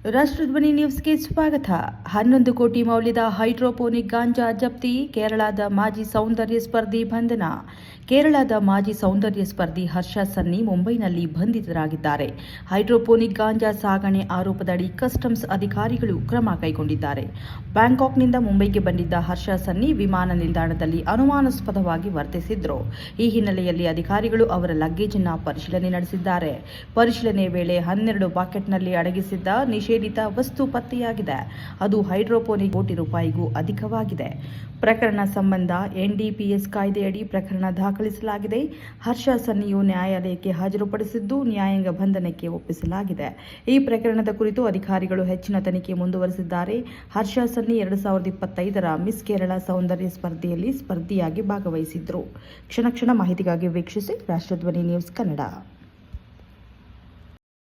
ರಾಷ್ಟ್ರಧ್ವನಿ ನ್ಯೂಸ್ಗೆ ಸ್ವಾಗತ. 11 ಕೋಟಿ ಮೌಲ್ಯದ ಹೈಡ್ರೋಪೋನಿಕ್ ಗಾಂಜಾ ಜಪ್ತಿ. ಕೇರಳದ ಮಾಜಿ ಸೌಂದರ್ಯ ಸ್ಪರ್ಧಿ ಬಂಧನ. ಕೇರಳದ ಮಾಜಿ ಸೌಂದರ್ಯ ಸ್ಪರ್ಧಿ ಹರ್ಷ ಸನ್ನಿ ಮುಂಬೈನಲ್ಲಿ ಬಂಧಿತರಾಗಿದ್ದಾರೆ. ಹೈಡ್ರೋಪೋನಿಕ್ ಗಾಂಜಾ ಸಾಗಣೆ ಆರೋಪದಡಿ ಕಸ್ಟಮ್ಸ್ ಅಧಿಕಾರಿಗಳು ಕ್ರಮ ಕೈಗೊಂಡಿದ್ದಾರೆ. ಬ್ಯಾಂಕಾಕ್ನಿಂದ ಮುಂಬೈಗೆ ಬಂದಿದ್ದ ಹರ್ಷ ಸನ್ನಿ ವಿಮಾನ ನಿಲ್ದಾಣದಲ್ಲಿ ಅನುಮಾನಾಸ್ಪದವಾಗಿ ವರ್ತಿಸಿದ್ರು. ಈ ಹಿನ್ನೆಲೆಯಲ್ಲಿ ಅಧಿಕಾರಿಗಳು ಅವರ ಲಗೇಜ್ ಅನ್ನು ಪರಿಶೀಲನೆ ನಡೆಸಿದ್ದಾರೆ. ಪರಿಶೀಲನೆ ವೇಳೆ 12 ಪಾಕೆಟ್ನಲ್ಲಿ ಅಡಗಿಸಿದ್ದ ನಿಷೇಧಿತ ವಸ್ತು ಪತ್ತೆಯಾಗಿದೆ. ಅದು ಹೈಡ್ರೋಪೋನಿಕ್ ಕೋಟಿ ರೂಪಾಯಿಗೂ ಅಧಿಕವಾಗಿದೆ. ಪ್ರಕರಣ ಸಂಬಂಧ ಎನ್ಡಿಪಿಎಸ್ ಕಾಯ್ದೆಯಡಿ ಪ್ರಕರಣ ದಾಖಲಿಸಲಾಗಿದೆ. ಹರ್ಷ ಸನ್ನಿಯು ನ್ಯಾಯಾಲಯಕ್ಕೆ ಹಾಜರುಪಡಿಸಿದ್ದು ನ್ಯಾಯಾಂಗ ಬಂಧನಕ್ಕೆ ಒಪ್ಪಿಸಲಾಗಿದೆ. ಈ ಪ್ರಕರಣದ ಕುರಿತು ಅಧಿಕಾರಿಗಳು ಹೆಚ್ಚಿನ ತನಿಖೆ ಮುಂದುವರೆಸಿದ್ದಾರೆ. ಹರ್ಷ ಸನ್ನಿ 2025ರ ಮಿಸ್ ಕೇರಳ ಸೌಂದರ್ಯ ಸ್ಪರ್ಧೆಯಲ್ಲಿ ಸ್ಪರ್ಧಿಯಾಗಿ ಭಾಗವಹಿಸಿದ್ರು. ಕ್ಷಣ ಮಾಹಿತಿಗಾಗಿ ವೀಕ್ಷಿಸಿ ರಾಷ್ಟ್ರಧ್ವನಿ ನ್ಯೂಸ್ ಕನ್ನಡ.